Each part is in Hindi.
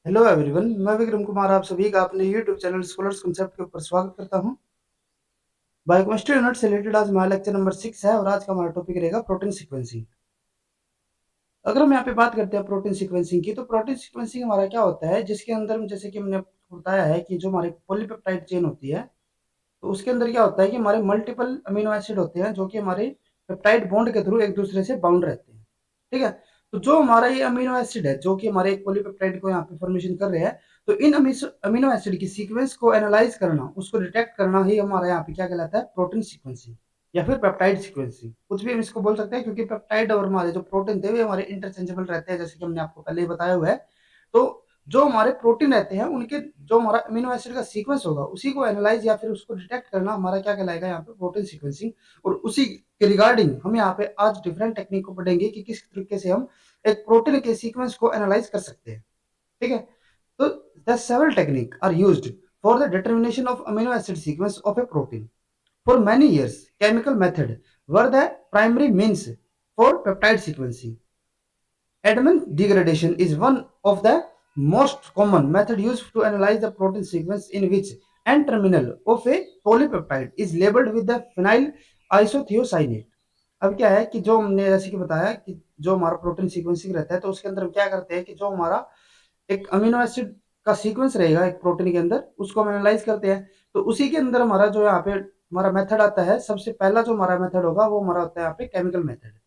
हेलो एवरीवन, मैं विक्रम कुमार आप सभी का अपने यूट्यूब चैनल स्कॉलर्स कांसेप्ट के ऊपर स्वागत करता हूं। बायोकेमिस्ट्री यूनिट से रिलेटेड आज हमारा लेक्चर नंबर 6 है और आज का हमारा टॉपिक रहेगा प्रोटीन सीक्वेंसिंग। अगर हम यहाँ पे बात करते हैं प्रोटीन सीक्वेंसिंग की, तो प्रोटीन सीक्वेंसिंग हमारा क्या होता है, जिसके अंदर जैसे कि हमने आपको बताया है कि जो हमारी पॉलीपेप्टाइड चेन होती है, तो उसके अंदर क्या होता है कि हमारे मल्टीपल अमीनो एसिड होते हैं जो कि हमारे पेप्टाइड बॉन्ड के थ्रू एक दूसरे से बाउंड रहते हैं। ठीक है। तो जो हमारा ये अमीनो एसिड है जो कि हमारे एक पॉलीपेप्टाइड को यहाँ पे फॉर्मेशन कर रहे हैं, तो इन अमीनो एसिड की सीक्वेंस को एनालाइज करना, उसको डिटेक्ट करना ही हमारा यहाँ पे क्या कहलाता है, प्रोटीन सीक्वेंसिंग या फिर पेप्टाइड सीक्वेंसिंग, कुछ भी हम इसको बोल सकते हैं, क्योंकि पेप्टाइड और हमारे जो प्रोटीन थे वे हमारे इंटरचेंजेबल रहते हैं, जैसे कि हमने आपको पहले ही बताया हुआ है। तो जो हमारे प्रोटीन रहते हैं उनके जो हमारा अमीनो एसिड का सीक्वेंस होगा उसी को एनालाइज या फिर उसको डिटेक्ट करना हमारा क्या कहलाएगा यहाँ पे, प्रोटीन सीक्वेंसिंग। और उसी के रिगार्डिंग हम यहाँ पे आज डिफरेंट टेक्निक को पढ़ेंगे कि किस तरीके से हम एक प्रोटीन के सीक्वेंस को एनालाइज कर सकते हैं। ठीक है। तो the several technique are used for the determination of amino acid sequence of a protein. For many years chemical method were the primary means for peptide sequencing. Edman degradation is one of the most common method used to analyze the protein sequence, in which N-terminal of a polypeptide is labeled with the phenyl isothiocyanate। अब क्या है कि जो हमने जैसे कि बताया कि जो हमारा प्रोटीन सीक्वेंसिंग रहता है, तो उसके अंदर हम क्या करते हैं कि जो हमारा एक अमीनो एसिड का सीक्वेंस रहेगा एक प्रोटीन के अंदर, उसको हम एनालाइज करते हैं। तो उसी के अंदर हमारा जो यहाँ पे हमारा मेथड आता है, सबसे पहला जो हमारा मेथड होगा वो हमारा होता है यहाँ पे केमिकल मेथड।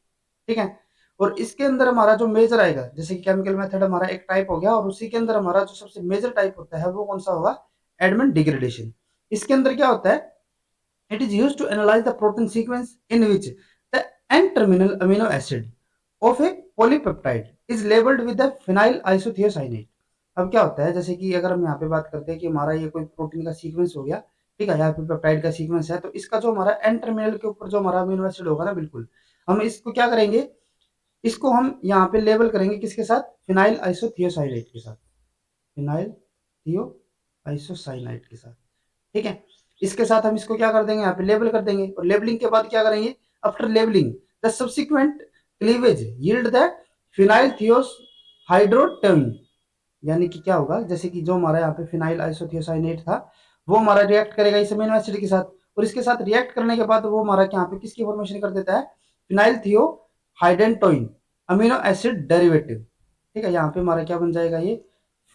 ठीक है। और इसके अंदर हमारा जो मेजर आएगा, जैसे कि केमिकल मेथड हमारा एक टाइप हो गया, और उसी के अंदर हमारा जो सबसे मेजर टाइप होता है वो कौन सा होगा, एडमंड डिग्रेडेशन। इसके अंदर क्या होता है, it is used to analyse the protein sequence in which the N terminal amino acid of a polypeptide is labelled with the phenyl isothiocyanate. अब क्या होता है, जैसे कि अगर हम यहाँ पे बात करते हैं कि हमारा ये कोई प्रोटीन का सीक्वेंस हो गया, ठीक है, यहाँ पे पेप्टाइड का सीक्वेंस है, तो इसका जो हमारा एन टर्मिनल के ऊपर जो हमारा अमीनो एसिड होगा ना, बिल्कुल हम इसको क्या करेंगे, इसको हम यहाँ पे लेबल करेंगे किसके साथ, फिनाइल आइसोथियोसाइनेट के साथ, फिनाइल थियो आइसोसाइनाइट के साथ। ठीक है। इसके साथ हम इसको क्या कर देंगे, यहाँ पे लेबल कर देंगे, और लेबलिंग के बाद क्या करेंगे, after labelling the subsequent cleavage yield the phenyl thiohydantoin. यानी कि क्या होगा, जैसे कि जो हमारा यहाँ पे फिनाइल आइसोथियोसाइनेट था, वो हमारा रिएक्ट करेगा इस अमीनो एसिड के साथ, और इसके साथ रिएक्ट करने के बाद वो हमारा यहाँ पे किसकी फॉर्मेशन कर देता है, फिनाइल थियो हाइडेंटोइन अमीनो एसिड डेरिवेटिव। ठीक है। यहाँ पे हमारा क्या बन जाएगा, ये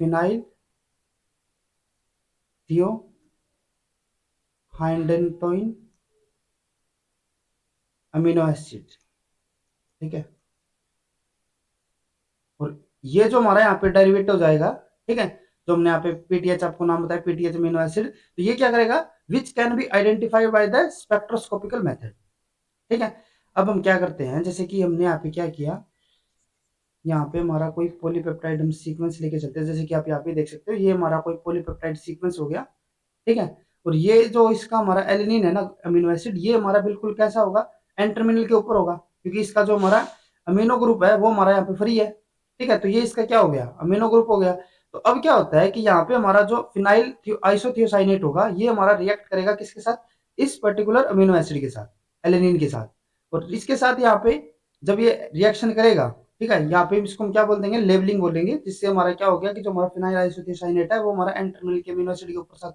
फिनाइल थियो हाइडेंटोइन अमीनो एसिड। ठीक है। और ये जो हमारा यहाँ पे डेरिवेटिव हो जाएगा, ठीक है, जो हमने यहाँ पे पीटीएच आपको नाम बताया, पीटीएच अमीनो एसिड, तो ये क्या करेगा, which can be identified by the spectroscopical method. ठीक है। अब हम क्या करते हैं, जैसे कि हमने यहाँ पे क्या किया, यहाँ पे हमारा कोई पॉलीपेप्टाइड हम सीक्वेंस लेके चलते हैं, जैसे कि आप यहाँ पे देख सकते हो, ये हमारा कोई पॉलीपेप्टाइड सीक्वेंस हो गया। ठीक है। और ये जो इसका हमारा एलिनिन है ना अमीनो एसिड, ये हमारा बिल्कुल कैसा होगा, एन टर्मिनल के ऊपर होगा, क्योंकि इसका जो हमारा अमीनो ग्रुप है वो हमारा यहाँ पे फ्री है। ठीक है। तो ये इसका क्या हो गया, अमीनो ग्रुप हो गया। तो अब क्या होता है कि यहाँ पे हमारा जो फिनाइल आइसोथियोसाइनेट होगा, ये हमारा रिएक्ट करेगा किसके साथ, इस पर्टिकुलर अमीनो एसिड के साथ, एलिनिन के साथ। और इसके साथ यहाँ पे जब ये रिएक्शन करेगा, ठीक है, यहाँ पे इसको हम क्या बोल देंगे, लेबलिंग बोलेंगे, जिससे हमारा क्या हो गया कि जो हमारा फिनाइल आइसोथियोसाइनेट है वो हमारा एन टर्मिनल के अमीनो एसिड के ऊपर साथ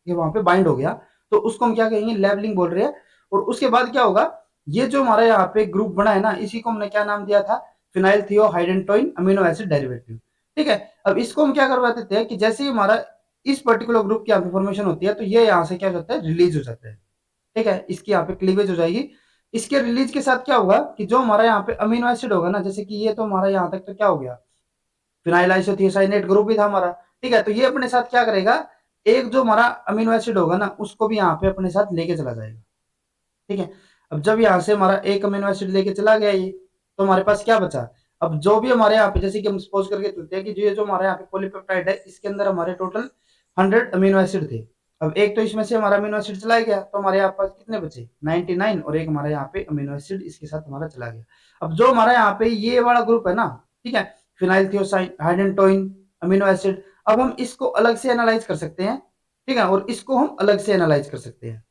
ये वहां पे बाइंड हो गया, तो उसको हम क्या कहेंगे, लेबलिंग बोल रहे हैं। और उसके बाद क्या होगा, ये जो हमारा यहाँ पे ग्रुप बना है ना, इसी को हमने क्या नाम दिया था, फिनाइल थियो हाइडेंटोइन अमीनो एसिड डेरिवेटिव। ठीक है। अब इसको हम क्या करवा देते हैं कि जैसे ही हमारा इस पर्टिकुलर ग्रुप की यहाँ पे फॉर्मेशन होती है, तो ये यहाँ से क्या हो जाता है, रिलीज हो जाता है। ठीक है। इसकी यहाँ पे क्लीवेज हो जाएगी। इसके रिलीज के साथ क्या होगा कि जो हमारा यहाँ पे अमीनो एसिड होगा ना, जैसे कि ये तो हमारा यहाँ तक तो क्या हो गया, फिनाइल आइसोथियोसाइनेट ग्रुप भी था हमारा। ठीक है। तो ये अपने साथ क्या करेगा, एक जो हमारा अमीनो एसिड होगा ना, उसको भी यहाँ पे अपने साथ लेके चला जाएगा। ठीक है। अब जब यहाँ से हमारा एक अमीनो एसिड लेके चला गया ये, तो हमारे पास क्या बचा, अब जो भी हमारे यहाँ पे, जैसे कि हम सपोज करके चलते हैं कि जो ये जो हमारे यहाँ पे पॉलीपेप्टाइड है, इसके अंदर हमारे टोटल 100 अमीनो एसिड थे। अब एक तो इसमें से हमारा अमीनो एसिड चला गया, तो हमारे यहाँ पास कितने बचे, 99, और एक हमारे यहाँ पे अमीनो एसिड इसके साथ हमारा चला गया। अब जो हमारा यहाँ पे ये वाला ग्रुप है ना, ठीक है, फिनाइल थियोसाइन हाइडेंटोइन अमीनो एसिड, अब हम इसको अलग से एनालाइज कर सकते हैं। ठीक है। और इसको हम अलग से एनालाइज कर सकते हैं।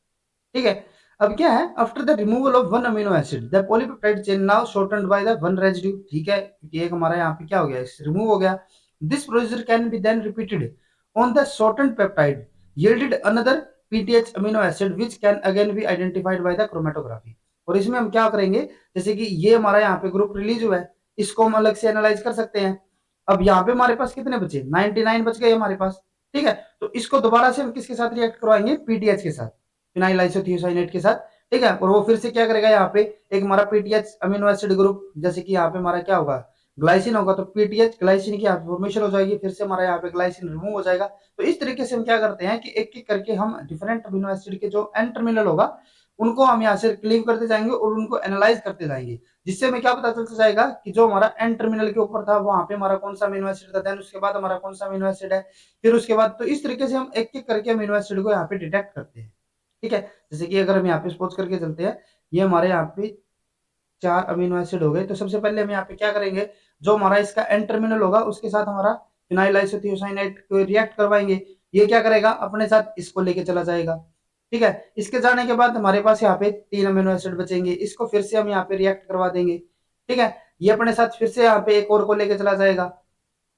ठीक है। अब क्या है, after the removal of one amino acid the polypeptide chain now shortened by the one residue. ठीक है, क्योंकि एक हमारा यहाँ पे क्या हो गया, रिमूव हो गया, This procedure can be then repeated on the shortened peptide, yielded another PTH amino acid which can again be identified by the chromatography. और इसमें हम क्या करेंगे, जैसे कि ये हमारा यहाँ पे ग्रुप रिलीज हुआ है, इसको हम अलग से एनालाइज कर सकते हैं। अब यहाँ पे हमारे पास कितने बचे, 99 बच गए हमारे पास, ठीक है। तो इसको दोबारा से हम किसके साथ रिएक्ट करवाएंगे, पीटीएच के साथ, फिनाइल आइसोथियोसाइनेट के साथ, ठीक है। और वो फिर से क्या करेगा, यहाँ पे एक हमारा पीटीएच अमीनो एसिड ग्रुप, जैसे कि यहाँ पे हमारा क्या होगा, ग्लाइसिन होगा, तो पीटीएच ग्लाइसिन की फॉर्मेशन हो जाएगी, फिर से हमारा यहाँ पे ग्लाइसिन रिमूव हो जाएगा। तो इस तरीके से हम क्या करते हैं कि एक एक करके हम डिफरेंट अमीनो एसिड के जो एन टर्मिनल होगा उनको हम यहाँ से क्लीव करते जाएंगे और उनको एनालाइज करते जाएंगे, जिससे हमें क्या पता चलता जाएगा कि जो हमारा एन टर्मिनल के ऊपर था वहां पे हमारा कौन सा अमीनो एसिड था, देन उसके बाद हमारा कौन सा अमीनो एसिड है, फिर उसके बाद। तो इस तरीके से हम एक एक करके अमीनो एसिड को यहाँ पे डिटेक्ट करते हैं, ठीक है। जैसे कि अगर हम यहाँ पे सपोज करके चलते हैं, ये हमारे यहाँ पे 4 अमीनो एसिड हो गए, तो सबसे पहले हम यहाँ पे क्या करेंगे, जो हमारा इसका एन टर्मिनल होगा उसके साथ हमारा फिनाइल आइसोथियोसाइनेट को रिएक्ट करवाएंगे, ये क्या करेगा, अपने साथ इसको लेके चला जाएगा, ठीक है। इसके जाने के बाद हमारे पास यहाँ पे 3 अमीनो एसिड बचेंगे, इसको फिर से हम यहाँ पे रिएक्ट करवा देंगे, ठीक है। ये अपने साथ फिर से यहाँ पे एक और को लेके चला जाएगा,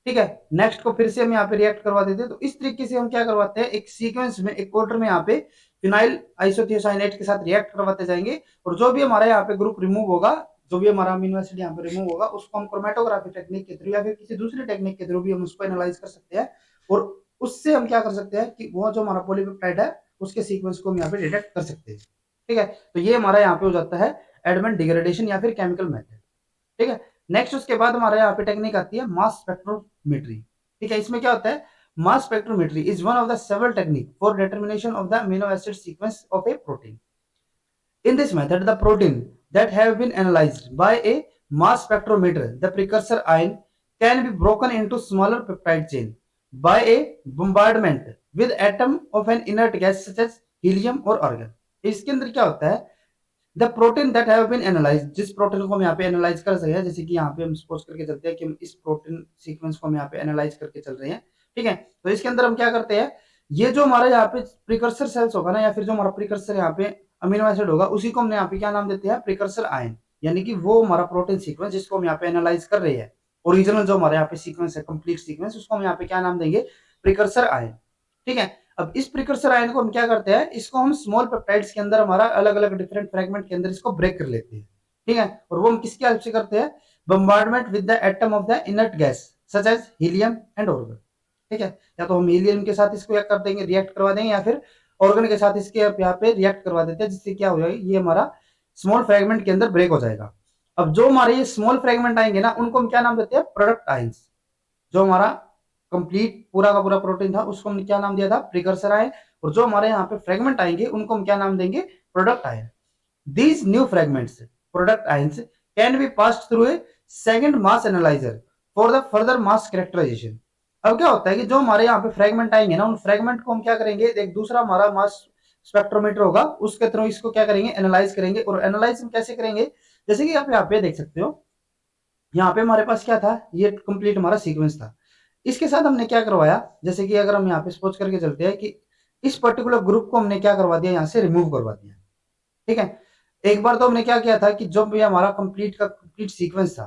ठीक है। नेक्स्ट को फिर से हम यहाँ पे रिएक्ट करवा देते हैं। तो इस तरीके से हम क्या करवाते हैं, एक सीक्वेंस में, एक ऑर्डर में यहाँ पे फिनाइल आइसोथियोसाइनेट के साथ रिएक्ट करवाते जाएंगे, और जो भी हमारा यहाँ पे ग्रुप रिमूव होगा, जो भी हमारा अमीनो एसिड यहाँ पे रिमूव होगा, उसको हम क्रोमेटोग्राफी टेक्निक के थ्रू या फिर किसी दूसरी टेक्निक के थ्रू भी हम उसको एनालाइज कर सकते हैं, और उससे हम क्या कर सकते हैं कि वो जो हमारा पॉलीपेप्टाइड है उसके सीक्वेंस को हम यहाँ पे डिटेक्ट कर सकते हैं, ठीक है। तो ये हमारा यहाँ पे हो जाता है एडमेंट डिग्रेडेशन या फिर केमिकल मेथड, ठीक है। नेक्स्ट उसके बाद हमारे यहाँ पे टेक्निक आती है मास स्पेक्ट्रोमेट्री, ठीक है। इसमें क्या होता है, mass spectrometry is one of the several technique for determination of the amino acid sequence of a protein. In this method, the protein that have been analyzed by a mass spectrometer, the precursor ion, can be broken into smaller peptide chain by a bombardment with atom of an inert gas such as helium or argon। इसके अंदर क्या होता है, the protein that have been analyse, जिस प्रोटीन को हम यहाँ पे एनालाइज कर रहे हैं, जैसे कि यहाँ पे हम सपोज करके चलते हैं कि हम इस प्रोटीन सीक्वेंस को हम यहाँ पे एनालाइज करके चल रहे हैं, ठीक है। तो इसके अंदर हम क्या करते हैं, ये जो हमारा यहाँ पे प्रिकर्सर सेल्स होगा ना, या फिर जो हमारा प्रिकर्सर यहाँ पे अमीनो एसिड होगा, उसी को हमने यहाँ पे क्या नाम देते हैं, प्रिकर्सर आयन, यानी कि वो हमारा प्रोटीन सीक्वेंस जिसको हम यहाँ पे एनालाइज कर रहे हैं, ओरिजिनल जो हमारे यहाँ पे सीक्वेंस है, कंप्लीट सीक्वेंस, उसको हम यहाँ पे क्या नाम देंगे, प्रिकर्सर आयन, ठीक है। अब इस प्रिकर्सर आयन को हम क्या करते हैं, इसको हम स्मॉल पेप्टाइड्स के अंदर हमारा अलग अलग डिफरेंट फ्रेगमेंट के अंदर इसको ब्रेक कर लेते हैं, ठीक है। और वो हम किसकी हेल्प से करते हैं, bombardment with the atom of the inert gas such as helium and argon, ठीक है। या तो हम हीलियम के साथ इसको कर देंगे, रिएक्ट करवा देंगे, या फिर ऑर्गन के साथ इसके यहाँ पे रिएक्ट करवा देते हैं, जिससे क्या हो जाएगा, ये हमारा स्मॉल फ्रेगमेंट के अंदर ब्रेक हो जाएगा। अब जो हमारे ये स्मॉल फ्रेगमेंट आएंगे ना, उनको हम क्या नाम देते हैं, प्रोडक्ट आयंस। जो हमारा कंप्लीट पूरा का पूरा प्रोटीन था उसको हमने क्या नाम दिया था, प्रिकर्सर आयन, और जो हमारे यहाँ पे फ्रेगमेंट आएंगे उनको हम क्या नाम देंगे, product ion. These new fragments, product ions, can be passed through a second mass analyzer for the further mass characterization। अब क्या होता है कि जो हमारे यहाँ पे फ्रेगमेंट आएंगे ना, उन फ्रेगमेंट को हम क्या करेंगे, एक दूसरा हमारा मास स्पेक्ट्रोमीटर होगा, उसके थ्रू इसको क्या करेंगे, एनालाइज करेंगे। और एनालाइज हम कैसे करेंगे, जैसे कि आप यहाँ पे देख सकते हो, यहाँ पे हमारे पास क्या था, ये कंप्लीट हमारा सीक्वेंस था। इसके साथ हमने क्या करवाया, जैसे कि अगर हम यहाँ पे सपोज करके चलते हैं कि इस पर्टिकुलर ग्रुप को हमने क्या करवा दिया, यहाँ से रिमूव करवा दिया, ठीक है। एक बार तो हमने क्या किया था कि जब ये हमारा कंप्लीट का कंप्लीट सीक्वेंस था,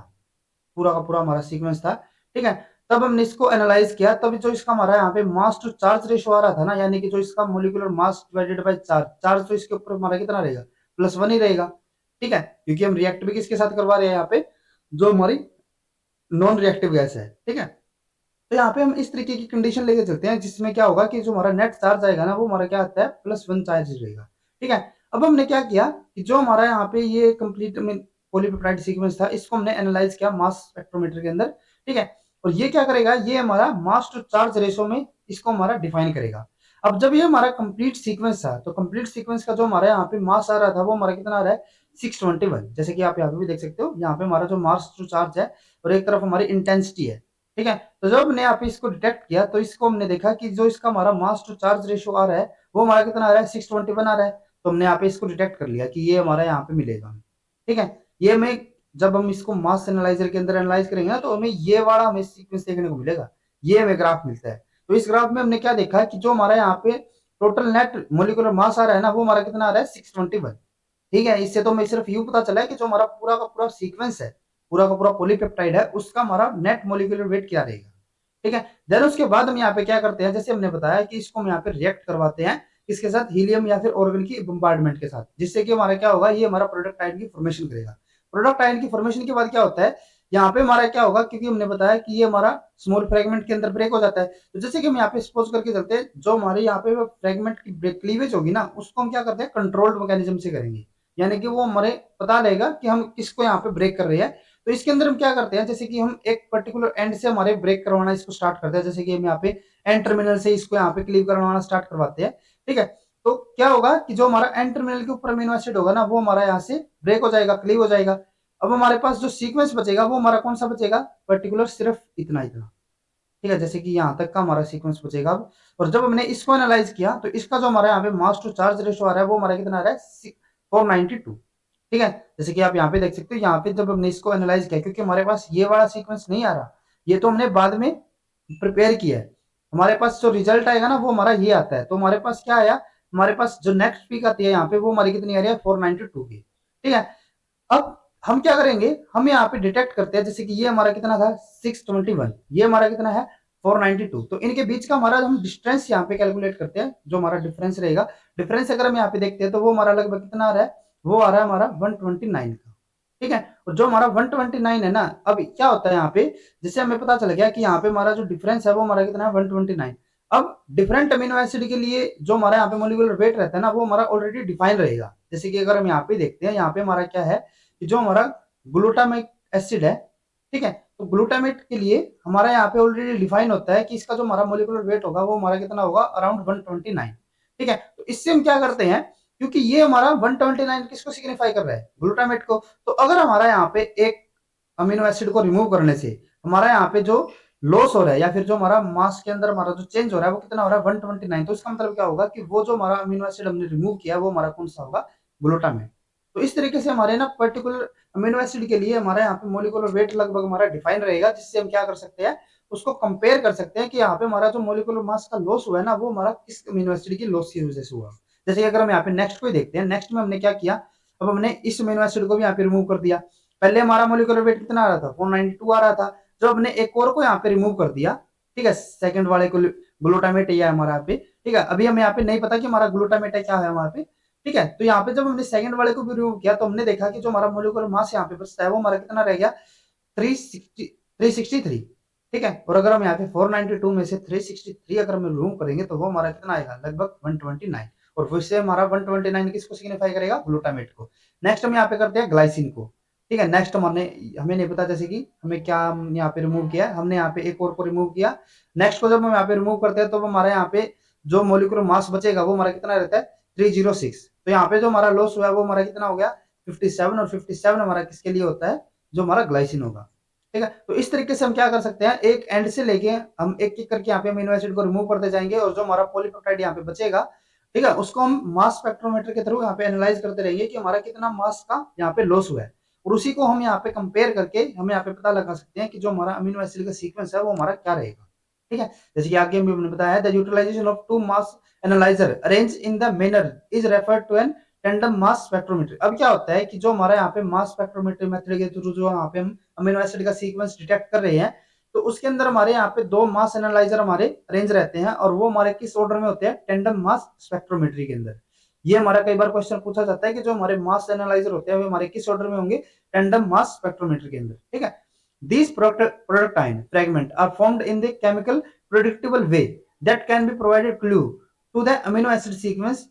पूरा का पूरा हमारा सीक्वेंस था, ठीक है, तब हमने इसको एनालाइज किया, तब जो इसका हमारा यहाँ पे मास टू चार्ज रेशो आ रहा था ना, यानी कि जो इसका molecular mass divided by charge, charge तो इसके ऊपर हमारा कितना रहेगा, +1 ही रहेगा, ठीक है, क्योंकि हम रिएक्ट भी किसके साथ करवा रहे हैं, यहाँ पे जो हमारी नॉन रिएक्टिव गैस है, ठीक है। तो यहाँ पे हम इस तरीके की कंडीशन लेके चलते हैं, जिसमें क्या होगा कि जो हमारा नेट चार्ज आएगा ना, वो हमारा क्या आता है, +1 चार्ज रहेगा, ठीक है। अब हमने क्या किया कि जो हमारा यहाँ पे ये कंप्लीट पॉलीपेप्टाइड सीक्वेंस था, इसको हमने एनालाइज किया मास स्पेक्ट्रोमीटर के अंदर, ठीक है। और ये क्या करेगा, ये हमारा मास टू चार्ज रेशो में इसको हमारा डिफाइन करेगा। अब जब ये हमारा कंप्लीट सीक्वेंस था, तो कंप्लीट सीक्वेंस का जो हमारा यहाँ पे मास आ रहा था, वो हमारा कितना आ रहा है, 621। जैसे कि आप यहाँ पे भी देख सकते हो, यहाँ पे हमारा जो मास टू चार्ज है और एक तरफ हमारी इंटेंसिटी है, ठीक है। तो जब हमने यहाँ पे इसको डिटेक्ट किया, तो इसको हमने देखा कि जो इसका हमारा मास टू चार्ज रेशो आ रहा है, वो हमारा कितना आ रहा है, 621 आ रहा है। तो हमने यहाँ पे इसको डिटेक्ट कर लिया कि ये हमारा यहाँ पे मिलेगा, ठीक है। ये हमें जब हम इसको मास एनालाइजर के अंदर एनालाइज करेंगे ना, तो हमें ये वाला हमें सीक्वेंस देखने को मिलेगा, ये हमें ग्राफ मिलता है। तो इस ग्राफ में हमने क्या देखा कि जो हमारा यहाँ पे टोटल नेट मोलिकुलर मास आ रहा है ना, वो हमारा कितना आ रहा है, 621, ठीक है। इससे तो हमें सिर्फ यूं पता चला है कि जो हमारा पूरा का पूरा सीक्वेंस है, पूरा का पूरा पॉलीपेप्टाइड है, उसका हमारा नेट मोलिकुलर वेट क्या रहेगा, ठीक है। देन उसके बाद हम यहाँ पे क्या करते हैं, जैसे हमने बताया कि इसको हम यहाँ पे रिएक्ट करवाते हैं इसके साथ, हीलियम या फिर ऑर्गन की बम्बार्डमेंट के साथ, जिससे कि हमारा क्या होगा, ये हमारा प्रोडक्ट आयन की फॉर्मेशन करेगा। प्रोडक्ट आयन की फॉर्मेशन के बाद क्या होता है, यहाँ पे हमारा क्या होगा, क्योंकि हमने बताया कि ये हमारा स्मॉल फ्रेगमेंट के अंदर ब्रेक हो जाता है। तो जैसे कि हम यहाँ पे सपोज करके चलते हैं, जो हमारे यहाँ पे फ्रेगमेंट की क्लीवेज होगी ना, उसको हम क्या करते हैं, कंट्रोल्ड मैकेनिज्म से करेंगे। यानी कि वो हमारे पता लगेगा कि हम किसको यहाँ पे ब्रेक कर रहे हैं। तो इसके अंदर हम क्या करते हैं, जैसे कि हम एक पर्टिकुलर एंड से हमारे ब्रेक करवाना इसको स्टार्ट करते हैं, जैसे कि हम यहाँ पे एंड टर्मिनल से इसको यहाँ पे क्लीव करवाना स्टार्ट करवाते हैं। ठीक है। तो क्या होगा कि जो हमारा एंड टर्मिनल के ऊपर अमीनो एसिड होगा ना, वो हमारा यहाँ से ब्रेक हो जाएगा, क्लीव हो जाएगा। अब हमारे पास जो सीक्वेंस बचेगा वो हमारा कौन सा बचेगा, पर्टिकुलर सिर्फ इतना इतना। ठीक है, जैसे कि यहाँ तक का हमारा सीक्वेंस बचेगा अब। और जब हमने इसको एनालाइज किया तो इसका जो हमारा यहाँ पे मास टू चार्ज रेशो आ रहा है वो हमारा कितना आ रहा है, 492। ठीक है, जैसे कि आप यहाँ पे देख सकते हो, यहाँ पे जब हमने इसको एनालाइज किया, क्योंकि हमारे पास ये वाला सीक्वेंस नहीं आ रहा, ये तो हमने बाद में प्रिपेयर किया है। हमारे पास जो रिजल्ट आएगा ना वो हमारा ये आता है। तो हमारे पास क्या आया, हमारे पास जो नेक्स्ट पीक आती है यहाँ पे वो हमारी कितनी आ रही है, 492 की। ठीक है। अब हम क्या करेंगे, हम यहाँ पे डिटेक्ट करते हैं, जैसे कि ये हमारा कितना था, 621, ये हमारा कितना है, 492। तो इनके बीच का हमारा हम डिस्टेंस यहाँ पे कैलकुलेट करते हैं, जो हमारा डिफरेंस रहेगा। डिफरेंस अगर हम यहाँ पे देखते हैं तो वो हमारा लगभग कितना आ रहा है, वो आ रहा है हमारा 129 का। ठीक है। और जो हमारा 129 है ना, अब क्या होता है यहाँ पे, जैसे हमें पता चल गया कि यहाँ पे हमारा जो डिफरेंस है वो हमारा कितना है, 129। अब डिफरेंट अमीनो एसिड के लिए जो हमारा यहाँ पे मोलिकुलर वेट रहता है ना, वो हमारा ऑलरेडी डिफाइन रहेगा। जैसे कि अगर हम यहाँ पे देखते हैं, यहाँ पे हमारा क्या है कि जो हमारा ग्लूटामिक एसिड है, ठीक है, तो ग्लूटामेट के लिए हमारा यहाँ पे ऑलरेडी डिफाइन होता है कि इसका जो हमारा मोलिकुलर वेट होगा वो हमारा कितना होगा, अराउंड 129। ठीक है। तो इससे हम क्या करते हैं, क्योंकि ये हमारा 129 किसको सिग्निफाई कर रहा है, ग्लूटामेट को। तो अगर हमारा यहाँ पे एक अमीनो एसिड को रिमूव करने से हमारा यहाँ पे जो लॉस हो रहा है, या फिर जो हमारा मास के अंदर हमारा जो चेंज हो रहा है वो कितना हो रहा है, 129, तो इसका मतलब क्या होगा कि वो जो हमारा अमीनो एसिड हमने रिमूव किया वो हमारा कौन सा होगा, ग्लूटामेट। तो इस तरीके से हमारे ना पर्टिकुलर अमीनो एसिड के लिए हमारा यहाँ पे मोलिकुलर वेट लगभग हमारा डिफाइन रहेगा, जिससे हम क्या कर सकते हैं, उसको कंपेयर कर सकते हैं कि यहाँ पे हमारा जो मोलिकुलर मास का लॉस हुआ है ना, वो हमारा किस अमीनो एसिड की लॉस की वजह से हुआ। जैसे अगर हम यहाँ पे नेक्स्ट को देखते हैं, नेक्स्ट में हमने क्या किया, अब हमने इस अमीनो एसिड को भी यहाँ पे रिमूव कर दिया। पहले हमारा मोलिकुलर वेट कितना आ रहा था, 492 आ रहा था। जब हमने एक और को यहाँ पे रिमूव कर दिया, ठीक है, सेकंड वाले को, ग्लूटामेट है हमारा यहाँ पे। ठीक है, अभी हमें यहाँ पे नहीं पता कि हमारा ग्लूटामेट है क्या है वहां पे। ठीक है, तो यहाँ पे जब हमने सेकंड वाले को भी रिमूव किया तो हमने देखा कि जो हमारा मोलिकुलर मास यहाँ पे बचता है वो हमारा कितना रह गया, 363। ठीक है, और अगर हम यहाँ पे 492 में से 363 अगर हम रिमूव करेंगे तो वो हमारा कितना आएगा, लगभग 129। और फिर से हमारा 129 किसको सिग्निफाई करेगा, ग्लूटामेट को। नेक्स्ट हम यहाँ पे करते हैं ग्लाइसिन को। ठीक है, नेक्स्ट हमें नहीं पता, जैसे कि हमें क्या यहाँ पे रिमूव किया, हमने यहाँ पे एक और को रिमूव किया। नेक्स्ट को जब हम यहाँ पे रिमूव करते हैं तो हमारे यहाँ पे जो मोलिकुलर मास बचेगा वो हमारा कितना रहता है, 306। तो यहाँ पे जो हमारा लॉस हुआ है वो हमारा कितना हो गया, 57। और 57 हमारा किसके लिए होता है, जो हमारा ग्लाइसिन होगा। ठीक है, तो इस तरीके से हम क्या कर सकते हैं, एक एंड से लेके हम एक एक करके यहाँ पे अमीनो एसिड को रिमूव करते जाएंगे, और जो हमारा पॉलीपेप्टाइड यहाँ पे बचेगा, ठीक है, उसको हम मास स्पेक्ट्रोमीटर के थ्रू यहाँ पे एनालाइज करते रहेंगे कि हमारा कितना मास का यहाँ पे लॉस हुआ है। और उसी को हम यहाँ पे कंपेयर करके हम यहाँ पे पता लगा सकते हैं कि जो हमारा अमीनो एसिड का सीक्वेंस है वो हमारा क्या रहेगा। ठीक है, जैसे कि आगे हमने बताया, the utilisation of two mass analyser arrange in the manner is referred to an tandem mass spectrometry. अब क्या होता है कि जो हमारा यहाँ पे मास स्पेक्ट्रोमेट्री मेथड के थ्रू जो यहाँ पे हम अमीनो एसिड का सीक्वेंस डिटेक्ट कर रहे हैं, तो उसके अंदर हमारे यहाँ पे दो मास एनालाइजर हमारे अरेंज रहते हैं, और वो हमारे किस ऑर्डर में होते हैं, टेंडम मास स्पेक्ट्रोमेट्री के अंदर। ये हमारा कई बार क्वेश्चन पूछा जाता है कि जो हमारे मास एनालाइजर होते हैं वो हमारे किस ऑर्डर में होंगे, टेंडम मास स्पेक्ट्रोमेट्री के अंदर। ठीक है, these productine fragment are formed in the chemical predictable way that can be provided clue to the amino acid sequence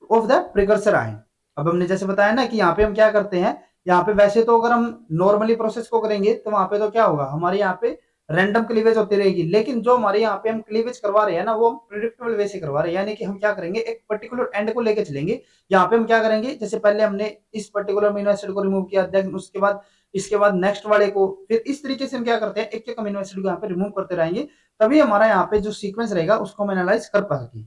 of the precursor ion। अब हमने जैसे बताया ना कि यहाँ पे हम क्या करते हैं, यहाँ पे वैसे तो अगर हम नॉर्मली प्रोसेस को करेंगे तो वहां पे तो क्या होगा, हमारे यहाँ पे रैंडम क्लीवेज होती रहेगी, लेकिन जो हमारे यहाँ पे हम क्लीवेज करवा रहे हैं ना, वो हम प्रिडिक्टेबल वे से करवा रहे हैं। यानी कि हम क्या करेंगे, एक पर्टिकुलर एंड को लेके चलेंगे। यहाँ पे हम क्या करेंगे, जैसे पहले हमने इस पर्टिकुलर अमीनो एसिड को रिमूव किया, देन उसके बाद इसके बाद नेक्स्ट वाले को, फिर इस तरीके से हम क्या करते हैं, एक एक अमीनो एसिड को यहाँ पे रिमूव करते रहेंगे, तभी हमारा यहाँ पे जो सीक्वेंस रहेगा उसको हम एनालाइज कर पाएंगे।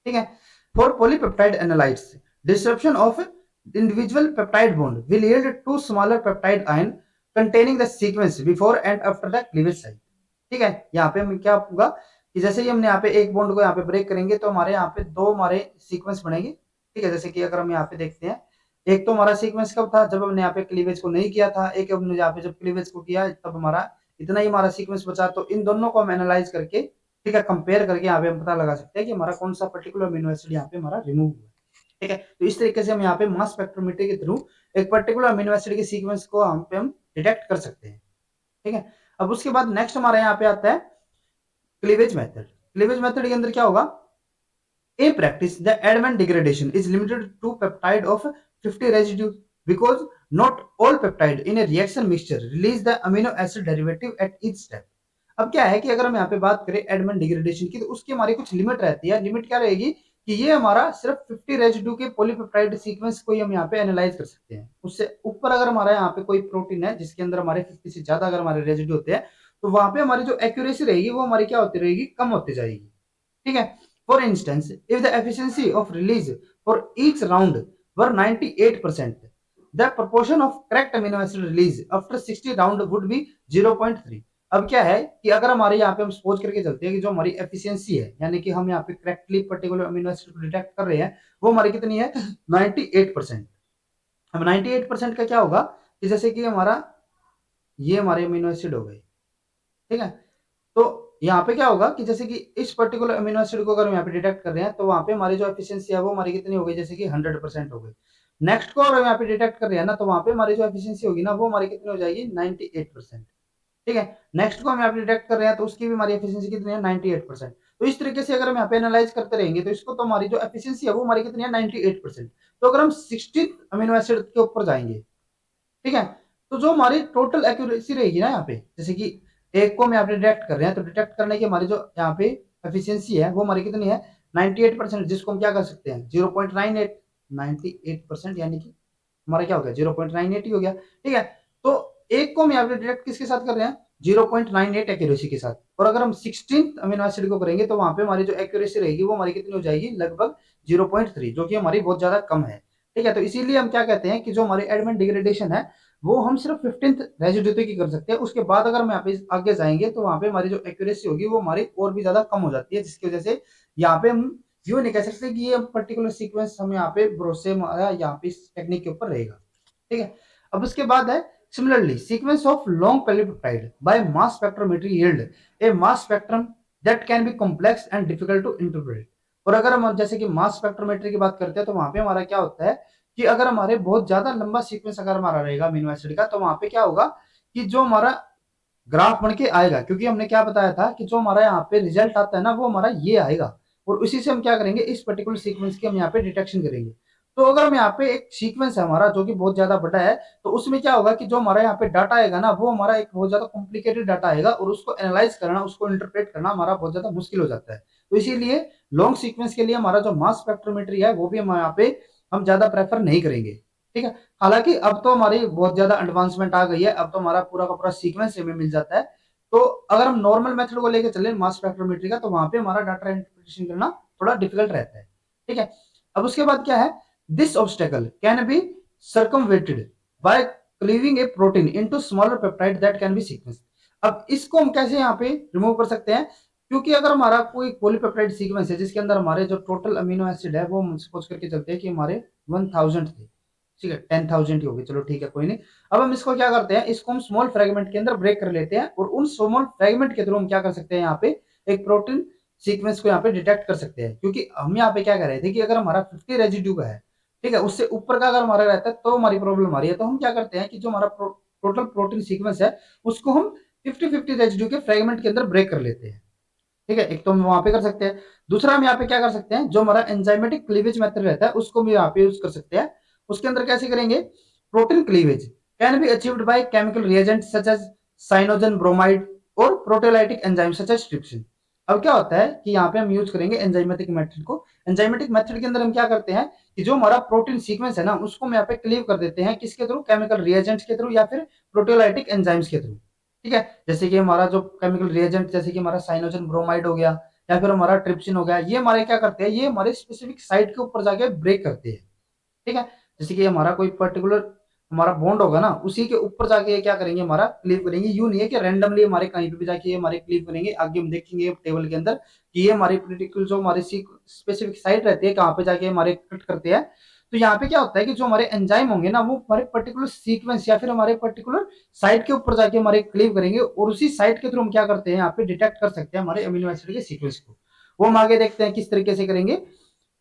ठीक है, for polypeptide analytes disruption of individual peptide bond will yield two smaller peptide ion containing the sequence before and after the cleavage site। ठीक है, यहाँ पे हम क्या होगा कि जैसे ही हमने यहाँ पे एक बॉन्ड को यहाँ पे ब्रेक करेंगे तो हमारे यहाँ पे दो हमारे सीक्वेंस बनेंगे। ठीक है, जैसे कि अगर हम यहाँ पे देखते हैं, एक तो हमारा सीक्वेंस कब था, जब हमने यहाँ पे क्लीवेज को नहीं किया था, एक हमने यहाँ पे जब क्लीवेज को किया तब हमारा इतना ही हमारा सीक्वेंस बचा, तो इन दोनों को हम एनालाइज करके, ठीक है, कंपेयर करके यहाँ पे हम पता लगा सकते हैं कि हमारा कौन सा पर्टिकुलर अमीनो एसिड यहाँ पे हमारा रिमूव हुआ है। ठीक है, तो इस तरीके से हम यहाँ पे मास स्पेक्ट्रोमेट्री के थ्रू एक पर्टिकुलर अमीनो एसिड के सीक्वेंस को हम डिटेक्ट कर सकते हैं। ठीक है, अब उसके बाद नेक्स्ट हमारे यहाँ पे आता है क्लीवेज मेथड। क्लीवेज मेथड के अंदर क्या होगा, in practice the advent degradation is limited to peptide of 50 residue because not all peptide in a reaction mixture release the amino acid derivative at each step। अब क्या है कि अगर हम यहाँ पे बात करें एडवेंट डिग्रेडेशन की, तो उसकी हमारी कुछ लिमिट रहती है। लिमिट क्या रहेगी कि ये हमारा सिर्फ 50 रेजिड्यू के पॉलीपेप्टाइड सीक्वेंस को ही हम यहाँ पे एनालाइज कर सकते हैं। उससे ऊपर अगर हमारा यहाँ पे कोई प्रोटीन है जिसके अंदर हमारे 50 से ज्यादा अगर हमारे रेजिड्यू होते हैं, तो वहां पे हमारी जो एक्यूरेसी रहेगी वो हमारी क्या होती रहेगी, कम होती जाएगी। ठीक है, for instance if the efficiency of release for each round were 98%, the proportion of correct amino acid release after 60 round would be 0.3। अब क्या है कि अगर हमारे यहाँ पे हम सपोज करके चलते हैं कि जो हमारी एफिशिएंसी है, यानी कि हम यहाँ पे करेक्टली पर्टिकुलर अमीनो एसिड को डिटेक्ट कर रहे हैं, वो हमारी कितनी है 98%। अब 98% का क्या होगा कि जैसे कि हमारा ये हमारे अमीनो एसिड हो गए, ठीक है, तो यहाँ पे क्या होगा कि जैसे कि इस पर्टिकुलर अमीनो एसिड को अगर हम यहाँ पे डिटेक्ट कर रहे हैं, तो वहां पे हमारी जो एफिशिएंसी है वो हमारी कितनी हो गई, जैसे कि 100% हो गई। नेक्स्ट को अगर हम यहाँ पे डिटेक्ट कर रहे हैं ना, तो वहां पे हमारी जो एफिशिएंसी होगी ना वो हमारी कितनी हो जाएगी 98%। ठीक है, नेक्स्ट को हम यहाँ पे डिटेक्ट कर रहे हैं तो उसकी भी हमारी एफिशिएंसी कितनी है 98%। तो इस तरीके से अगर हम यहाँ पे एनालाइज करते रहेंगे तो इसको, तो हमारी जो एफिशिएंसी है वो हमारी कितनी है 98%। तो अगर हम 16 अमीनो एसिड के ऊपर जाएंगे, ठीक है, तो जो हमारी टोटल एक्यूरेसी रहेगी ना यहाँ पे, जैसे कि एक को हम यहाँ पे डिटेक्ट कर रहे हैं, तो डिटेक्ट करने की हमारी जो यहाँ पे एफिशिएंसी है वो हमारी कितनी है 98%, जिसको हम क्या कर सकते हैं 0.98, 98%, यानी कि हमारा क्या हो गया 0.98 ही हो गया। ठीक है, तो एक को हम यहाँ पे डिटेक्ट किसके साथ कर रहे हैं 0.98 एक्यूरेसी के साथ, और अगर हम 16 अमीनो एसिड को करेंगे तो वहां पे हमारी जो एक्यूरेसी रहेगी वो हमारी कितनी हो जाएगी लगभग 0.3, जो कि हमारी बहुत ज्यादा कम है। ठीक है, तो इसीलिए हम क्या कहते हैं कि जो हमारी एडवेंट डिग्रेडेशन है वो हम सिर्फ 15th रेजिड्यू तक ही कर सकते हैं। उसके बाद अगर हम यहाँ पे आगे जाएंगे तो वहां पे हमारी जो एक्यूरेसी होगी वो हमारी और भी ज्यादा कम हो जाती है, जिसकी वजह से यहाँ पे हम यूं नहीं कह सकते कि ये पर्टिकुलर सीक्वेंस हम यहाँ पे भरोसे यहाँ पे इस टेक्निक के ऊपर रहेगा। ठीक है, अब उसके बाद है similarly sequence of long polypeptide by mass spectrometry yield a mass spectrum that can be complex and difficult to interpret. और अगर हम जैसे कि मास स्पेक्ट्रोमेट्री की बात करते हैं तो वहां पे हमारा क्या होता है कि अगर हमारे बहुत ज्यादा लंबा सीक्वेंस अगर हमारा रहेगा अमीनो एसिड का, तो वहां पे क्या होगा कि जो हमारा ग्राफ बन के आएगा, क्योंकि हमने क्या बताया था कि जो हमारा यहाँ पे रिजल्ट आता है ना वो हमारा ये आएगा, और उसी से हम क्या करेंगे इस पर्टिकुलर सीक्वेंस की हम यहाँ पे डिटेक्शन करेंगे। तो अगर हम यहाँ पे एक सीक्वेंस है हमारा जो कि बहुत ज्यादा बड़ा है, तो उसमें क्या होगा कि जो हमारा यहाँ पे डाटा आएगा ना वो हमारा एक बहुत ज्यादा कॉम्प्लिकेटेड डाटा आएगा, और उसको एनालाइज करना, उसको इंटरप्रेट करना हमारा बहुत ज्यादा मुश्किल हो जाता है। तो इसीलिए लॉन्ग सीक्वेंस के लिए हमारा जो मास स्पेक्ट्रोमेट्री है वो भी हम यहाँ पे हम ज्यादा प्रेफर नहीं करेंगे। ठीक है, हालांकि अब तो हमारी बहुत ज्यादा एडवांसमेंट आ गई है, अब तो हमारा पूरा का पूरा सीक्वेंस हमें मिल जाता है। तो अगर हम नॉर्मल मेथड को लेकर चले मास स्पेक्ट्रोमेट्री का, तो वहां पे हमारा डाटा इंटरप्रिटेशन करना थोड़ा डिफिकल्ट रहता है। ठीक है, अब उसके बाद क्या है, this obstacle can be circumvented by cleaving a protein into smaller peptide that can be sequence. अब इसको हम कैसे यहाँ पे रिमूव कर सकते हैं, क्योंकि अगर हमारा कोई पॉलीपेप्टाइड सीक्वेंस है जिसके अंदर हमारे जो टोटल अमीनो एसिड है वो सपोज करके चलते हैं कि हमारे 1000 थे, ठीक है 10,000 ही होगी, चलो ठीक है कोई नहीं। अब हम इसको क्या करते हैं, इसको हम स्मॉल फ्रेगमेंट के अंदर ब्रेक कर लेते हैं, और उन स्मॉल फ्रेगमेंट के थ्रू हम क्या कर सकते हैं यहाँ पे एक प्रोटीन सीक्वेंस को यहाँ पे डिटेक्ट कर सकते हैं। क्योंकि हम यहाँ पे क्या कर रहे थे कि अगर हमारा 50 रेजिड्यू का है, ठीक है, उससे ऊपर का अगर हमारा रहता है तो हमारी प्रॉब्लम आ रही है। तो हम क्या करते हैं कि जो हमारा टोटल प्रोटीन सीक्वेंस है उसको हम 50-50 रेजिड्यू के फ्रेगमेंट के अंदर ब्रेक कर लेते हैं। ठीक है, एक तो हम वहां पे कर सकते हैं, दूसरा हम यहाँ पे क्या कर सकते हैं, जो हमारा एंजाइमेटिक क्लीवेज मेथड रहता है उसको भी यहाँ पे यूज कर सकते हैं। उसके अंदर कैसे करेंगे, protein cleavage can be achieved by chemical reagent such as cyanogen bromide और proteolytic enzyme such as trypsin. अब क्या होता है कि यहाँ पे हम यूज करेंगे एंजाइमेटिक मेथड को। एंजाइमेटिक मेथड के अंदर हम क्या करते हैं कि जो हमारा प्रोटीन सीक्वेंस है ना उसको हम यहाँ पे क्लीव कर देते हैं, किसके थ्रू, केमिकल रिएजेंट्स के थ्रू या फिर प्रोटेलाइटिक एंजाइम्स के थ्रू। ठीक है, जैसे कि हमारा जो केमिकल रिएजेंट जैसे कि हमारा साइनोजन ब्रोमाइड हो गया या फिर हमारा ट्रिप्सिन हो गया, ये हमारे क्या करते हैं, ये हमारे स्पेसिफिक साइट के ऊपर जाके ब्रेक करते हैं। ठीक है, जैसे कि हमारा कोई पर्टिकुलर हमारा बॉन्ड होगा ना उसी के ऊपर जाके ये क्या करेंगे हमारा क्लीव करेंगे। यूं नहीं है कि रैंडमली हमारे कहीं पे भी जाके ये हमारे क्लीव करेंगे। आगे हम देखेंगे टेबल के अंदर कि ये हमारी पर्टिकुलर जो हमारी स्पेसिफिक साइट रहती है कहाँ पे जाके हमारे कट करते हैं। तो यहाँ पे क्या होता है कि जो हमारे एंजाइम होंगे ना वो हमारे पर्टिकुलर सीक्वेंस या फिर हमारे पर्टिकुलर साइट के ऊपर जाके हमारे क्लीव करेंगे और उसी साइट के थ्रू हम क्या करते हैं यहाँ पे डिटेक्ट कर सकते हैं हमारे अमीनो एसिड के सीक्वेंस को। वो हम आगे देखते हैं किस तरीके से करेंगे।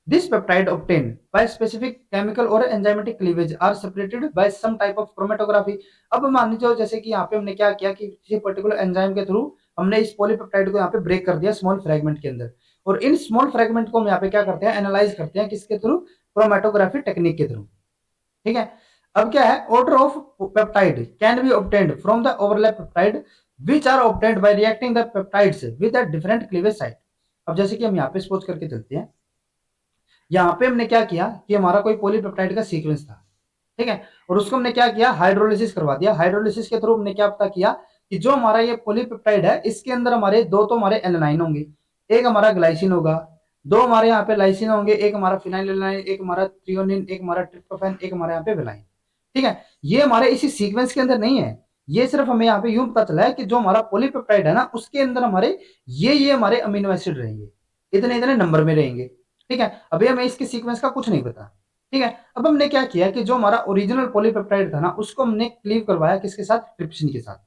This peptide obtained by specific chemical or enzymatic cleavage are separated by some type of chromatography। अब मान लीजिए जैसे कि यहाँ पे हमने क्या किया कि किसी पर्टिकुलर एंजाइम के थ्रू हमने इस पॉलीपेप्टाइड को यहाँ पे ब्रेक कर दिया स्मॉल फ्रेगमेंट के अंदर, और इन स्मॉल फ्रेगमेंट को हम यहाँ पे क्या करते हैं एनालाइज करते हैं किसके थ्रू, क्रोमेटोग्राफी टेक्निक के थ्रू। ठीक है। अब क्या है, order of peptide can be obtained from the overlap peptide which are obtained by reacting the peptides with a different cleavage site. अब जैसे कि हम यहाँ पे सपोज करके चलते हैं, यहाँ पे हमने क्या किया कि हमारा कोई पॉलीपेप्टाइड का सीक्वेंस था, ठीक है, और उसको हमने क्या किया हाइड्रोलिसिस करवा दिया। हाइड्रोलिसिस के थ्रू हमने क्या पता किया कि जो हमारा ये पॉलीपेप्टाइड है इसके अंदर हमारे दो तो हमारे एलानाइन होंगे, एक हमारा ग्लाइसिन होगा, दो हमारे यहाँ पे लाइसिन होंगे, एक हमारा फिनाइलएलानाइन, एक हमारा थ्रियोनिन, एक हमारा ट्रिप्टोफैन, एक हमारे यहाँ पे वेलाइन। ठीक है, ये हमारे इसी सीक्वेंस के अंदर नहीं है, ये सिर्फ हमें यहाँ पे यूं पता चला है कि जो हमारा पॉलीपेप्टाइड है ना उसके अंदर हमारे ये हमारे अमीनो एसिड रहेंगे, इतने इतने नंबर में रहेंगे। ठीक है, अभी हमें इसके सीक्वेंस का कुछ नहीं पता। ठीक है, अब हमने क्या किया कि जो हमारा ओरिजिनल पॉलीपेप्टाइड था ना उसको हमने क्लीव करवाया किसके साथ, ट्रिप्सिन के साथ।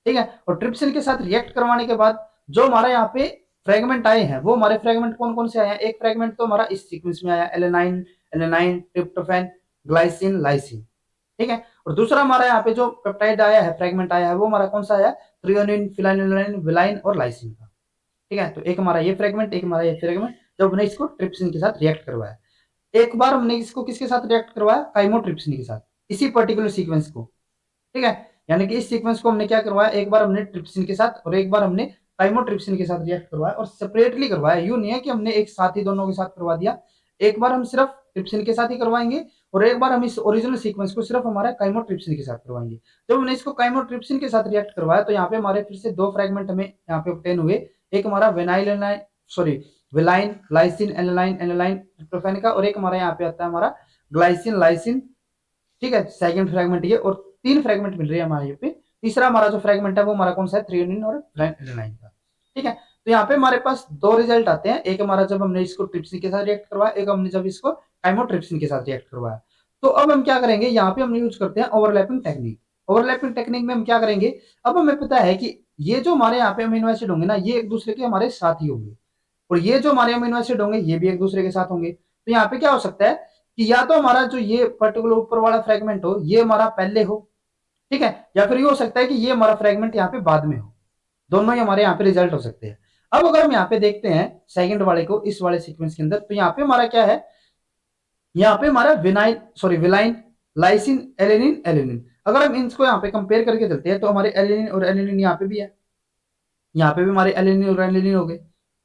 ठीक है, और ट्रिप्सिन के साथ रिएक्ट करवाने के बाद जो हमारा यहाँ पे फ्रेगमेंट आए हैं वो हमारे फ्रेगमेंट कौन कौन से आए हैं, एक फ्रेगमेंट तो हमारा इस सीक्वेंस में आया alanine, alanine, tryptophan, glycine, lysine. ठीक है, और दूसरा हमारा यहाँ पे जो पेप्टाइड आया है, फ्रेगमेंट आया है, वो हमारा कौन सा आया, थ्रियोनिन, फिनाइलएलानाइन, वेलाइन और लाइसिन का। ठीक है, तो एक हमारा ये फ्रेगमेंट, एक हमारा ये फ्रेगमेंट, जब हमने इसको ट्रिप्सिन के साथ रिएक्ट करवाया। एक बार हमने इसको किसके साथ रिएक्ट करवाया, काइमोट्रिप्सिन के साथ, इसी पर्टिकुलर सीक्वेंस को। ठीक है, यानी कि इस सीक्वेंस को हमने क्या करवाया, एक बार हमने ट्रिप्सिन के साथ और एक बार हमने काइमोट्रिप्सिन के साथ रिएक्ट करवाया, और सेपरेटली करवाया। यूं नहीं है कि हमने एक साथ ही दोनों के साथ करवा दिया, एक बार हम सिर्फ ट्रिप्सिन के साथ ही करवाएंगे और एक बार हम इस ओरिजिनल सीक्वेंस को सिर्फ हमारा काइमोट्रिप्सिन के साथ करवाएंगे। जब हमने इसको काइमोट्रिप्सिन के साथ रिएक्ट करवाया तो यहाँ पे हमारे फिर से दो फ्रेगमेंट हमें यहाँ पे ऑब्टेन हुए, एक हमारा vinyl sorry valine, lysine, alanine, alanine, tryptophan का, और एक हमारा यहाँ पे आता है हमारा ग्लाइसिन, लाइसिन। ठीक है, सेकंड फ्रेगमेंट ये, और तीन फ्रेगमेंट मिल रही है हमारे यहाँ पे। तीसरा हमारा जो फ्रेगमेंट है वो हमारा कौन सा है, थ्रियोनिन और एलानाइन का। ठीक है, तो यहाँ पे हमारे पास दो रिजल्ट आते हैं, एक हमारा जब हमने इसको ट्रिप्सिन के साथ रिएक्ट करवाया, एक हमने जब इसको काइमोट्रिप्सिन के साथ रिएक्ट करवाया। तो अब हम क्या करेंगे, यहाँ पे हम यूज करते हैं ओवरलैपिंग टेक्निक। ओवरलैपिंग टेक्निक में हम क्या करेंगे, अब हमें पता है कि ये जो हमारे यहाँ पे अमीनो एसिड होंगे ना ये एक दूसरे के हमारे साथ ही होंगे, और ये जो हमारे अमीनो एसिड होंगे ये भी एक दूसरे के साथ होंगे। तो यहाँ पे क्या हो सकता है कि या तो हमारा जो ये पर्टिकुलर ऊपर वाला फ्रेगमेंट हो ये हमारा पहले हो, ठीक है, या फिर ये हो सकता है कि ये हमारा फ्रेगमेंट यहाँ पे बाद में हो, दोनों ही हमारे यहाँ पे रिजल्ट हो सकते हैं। अब अगर हम यहाँ पे देखते हैं सेकंड वाले को इस वाले सीक्वेंस के अंदर, तो यहाँ पे हमारा क्या है, यहाँ पे हमारा विलाइन, लाइसिन, एलेनिन, एलेनिन। अगर हम इनको यहाँ पे कंपेयर करके चलते हैं तो हमारे एलेनिन और एलेनिन यहाँ पे भी है, यहाँ पे भी हमारे एलेनिन और एलेनिन हो गए।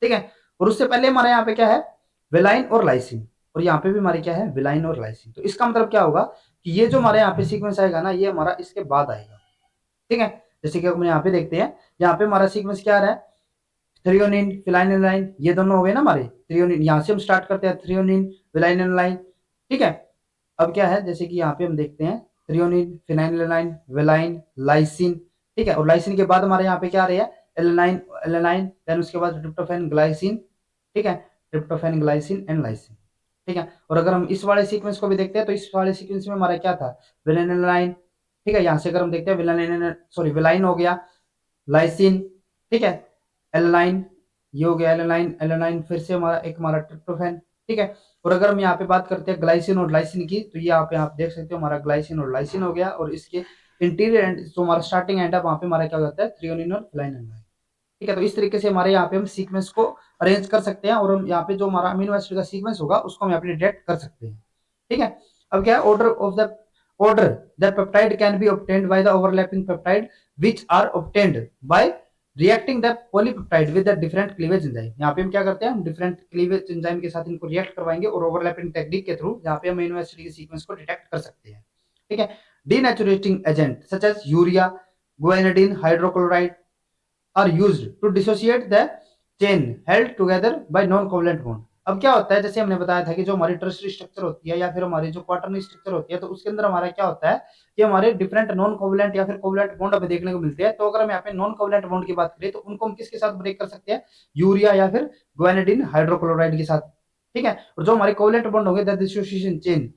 ठीक है, और उससे पहले हमारे यहाँ पे क्या है, वेलाइन और लाइसिन, और यहाँ पे भी हमारे क्या है, वेलाइन और लाइसिन। तो इसका मतलब क्या होगा कि ये जो हमारे यहाँ पे सीक्वेंस आएगा ना ये हमारा इसके बाद आएगा। ठीक है, जैसे कि हम यहाँ पे देखते हैं, यहाँ पे हमारा सीक्वेंस क्या आ रहा है, थ्रियोनिन, फिनाइलएलानाइन, ये दोनों हो गए ना हमारे। थ्रियोनिन यहाँ से हम स्टार्ट करते हैं, थ्रियोनिन, फिनाइलएलानाइन। ठीक है, अब क्या है, जैसे कि यहाँ पे हम देखते हैं थ्रियोनिन, फिनाइलएलानाइन, वेलाइन, लाइसिन। ठीक है, और लाइसिन के बाद हमारे यहाँ पे क्या आ रहा है, एलेनाइन, एलेनाइन, देन उसके बाद ट्रिप्टोफैन, ग्लाइसिन। ठीक है, ट्रिप्टोफैन, ग्लाइसिन एंड लाइसिन। ठीक है, और अगर हम इस वाले सीक्वेंस को भी देखते हैं तो इस वाले सीक्वेंस में हमारा क्या था, वेलाइन। ठीक है, यहाँ से अगर हम देखते हैं वेलाइन हो गया, लाइसिन, ठीक है, एलेनाइन, ये हो गया एलेनाइन, एलेनाइन, फिर से हमारा एक हमारा ट्रिप्टोफैन। ठीक है, और अगर हम यहाँ पे बात करते हैं ग्लाइसिन और लाइसिन की, तो ये यहाँ पे आप देख सकते हो हमारा ग्लाइसिन और लाइसिन हो गया, और इसके इंटीरियर एंड जो हमारा स्टार्टिंग एंड है वहां पे हमारा क्या होता है, थ्रियोनिन और फिनाइलएलानाइन। ठीक है, तो इस तरीके से हमारे यहाँ पे हम सीक्वेंस को अरेंज कर सकते हैं, और हम यहाँ पे जो हमारा अमीनो एसिड का सीक्वेंस होगा उसको हम यहाँ पे डिटेक्ट कर सकते हैं। ठीक है, अब क्या है, order the peptide can be obtained by the overlapping peptide which are obtained by reacting the polypeptide with the different cleavage enzyme। यहाँ पे हम क्या करते हैं, हम डिफरेंट क्लीवेज एंजाइम के साथ इनको रिएक्ट करवाएंगे और ओवरलैपिंग टेक्निक के थ्रू यहाँ पे हम अमीनो एसिड के सीक्वेंस को डिटेक्ट कर सकते हैं। ठीक है, denaturing agent such as urea, guanidine, hydrochloride are used to dissociate the chain held together by non covalent bond. अब क्या होता है, जैसे हमने बताया था कि जो हमारी टर्सरी स्ट्रक्चर होती है या फिर हमारी जो क्वाटरनरी स्ट्रक्चर होती है, तो उसके अंदर हमारा क्या होता है कि हमारे डिफरेंट नॉन कोवलेंट या फिर कोवलेंट बॉन्ड हमें देखने को मिलते हैं। तो अगर हम यहाँ पे नॉन कोवलेंट बॉन्ड की बात करें तो उनको हम किसके साथ ब्रेक कर सकते हैं, यूरिया या फिर गुआनिडीन, हाइड्रोक्लोराइड के साथ। ठीक है, और जो हमारे कोवलेंट बॉन्ड होंगे the dissociation chain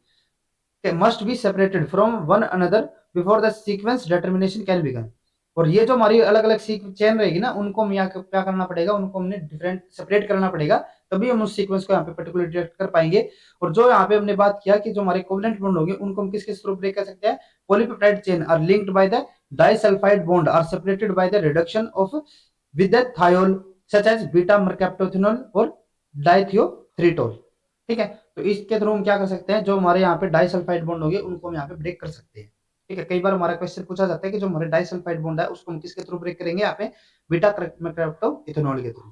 must be separated from one another before the sequence determination can begin. और ये जो हमारी अलग अलग चेन रहेगी ना, उनको हम यहाँ क्या करना पड़ेगा, उनको हमने डिफरेंट सेपरेट करना पड़ेगा, तभी हम उस सीक्वेंस को यहाँ पे पर्टिकुलर डिटेक्ट कर पाएंगे। और जो यहाँ पे हमने बात किया कि जो हमारे कोवलेंट बॉन्ड होंगे उनको हम किसके थ्रू ब्रेक कर सकते हैं, polypeptide chain are linked by the disulphide bond are separated by the reduction of with the thiol such as beta mercaptoethanol और डाइथियोथ्रिटोल। ठीक है, तो इसके थ्रू हम क्या कर सकते हैं, जो हमारे यहाँ पे डाइसल्फाइड बॉन्ड होंगे उनको हम यहाँ पे ब्रेक कर सकते हैं। ठीक है, कई बार हमारा क्वेश्चन पूछा जाता है कि जो हमारे डाइसल्फाइड बॉन्ड है उसको हम किसके थ्रू ब्रेक करेंगे, यहाँ पे बीटा मर्कैप्टोइथेनॉल के थ्रू।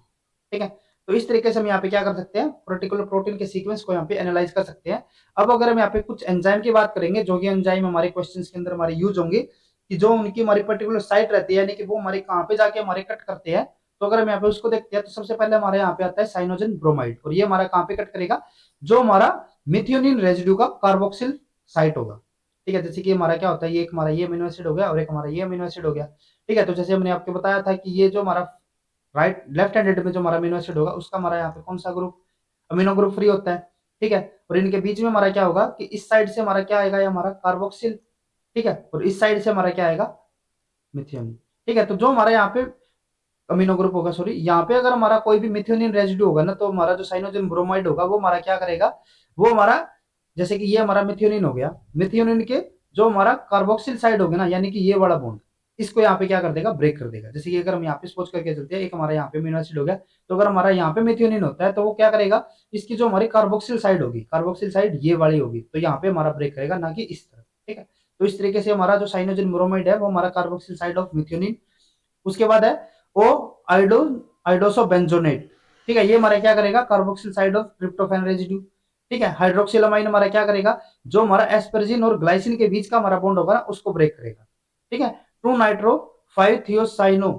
ठीक है, तो इस तरीके से हम यहाँ पे क्या कर सकते हैं, पर्टिकुलर प्रोटीन के सीक्वेंस को यहाँ पे एनालाइज कर सकते हैं। अब अगर हम यहाँ पे कुछ एंजाइम की बात करेंगे, जो कि एंजाइम हमारे क्वेश्चन के अंदर हमारे यूज होंगे, कि जो उनकी हमारी पर्टिकुलर साइट रहती है, यानी कि वो हमारे कहाँ पे जाके हमारे कट करते हैं। तो अगर हम यहाँ पे उसको देखते हैं तो सबसे पहले हमारे यहाँ पे आता है साइनोजन ब्रोमाइड, और ये हमारा कहाँ पे कट करेगा, जो हमारा मिथियोनिन रेजिड्यू का कार्बोक्सिल साइट होगा। ठीक है, जैसे कि हमारा क्या होता है, ये एक हमारा ये अमीनो एसिड हो गया और एक हमारा ये अमीनो एसिड हो गया। ठीक है, तो जैसे हमने आपको बताया था कि ये जो हमारा राइट लेफ्ट हैंडेड में जो हमारा अमीनो एसिड होगा उसका हमारा यहाँ पे कौन सा ग्रुप, अमीनो ग्रुप फ्री होता है। ठीक है, और इनके बीच में हमारा क्या होगा कि इस साइड से हमारा क्या आएगा, ये हमारा कार्बोक्सिल। ठीक है, और इस साइड से हमारा क्या आएगा, मिथियोनिन। ठीक है, तो जो हमारा यहाँ पे अमीनो ग्रुप होगा, सॉरी, यहाँ पे अगर हमारा कोई भी मिथियोनिन रेजिड्यू होगा ना, तो हमारा जो साइनोजन ब्रोमाइड होगा वो हमारा क्या करेगा, वो हमारा जैसे कि ये हमारा मिथियोनिन हो गया, मिथियोनिन के जो हमारा कार्बोक्सिल साइड होगा ना, यानी कि ये वाला बॉन्ड, इसको यहाँ पे क्या कर देगा, ब्रेक कर देगा। जैसे कि अगर हम यहाँ पे सपोज करके चलते हैं, एक हमारा यहाँ पे अमीनो एसिड हो गया, तो अगर हमारा यहाँ पे मिथियोनिन होता है तो वो क्या करेगा, इसकी जो हमारी कार्बोक्सिल साइड होगी, कार्बोक्सिल साइड ये वाली होगी, तो यहाँ पे हमारा ब्रेक करेगा, ना कि इस तरफ। ठीक है, तो इस तरीके से हमारा जो साइनोजन ब्रोमाइड है वो हमारा कार्बोक्सिल साइड ऑफ मिथियोनिन। उसके बाद है ओ आइडो आइडोसोबेंजोनेट। ठीक है, ये हमारा क्या करेगा, carboxyl side of tryptophan residue. ठीक है, हाइड्रोक्सिलामाइन हमारा क्या करेगा, जो हमारा एस्परजिन और ग्लाइसिन के बीच का हमारा बॉन्ड होगा ना उसको ब्रेक करेगा। ठीक है, 2 नाइट्रो 5 थियोसाइनो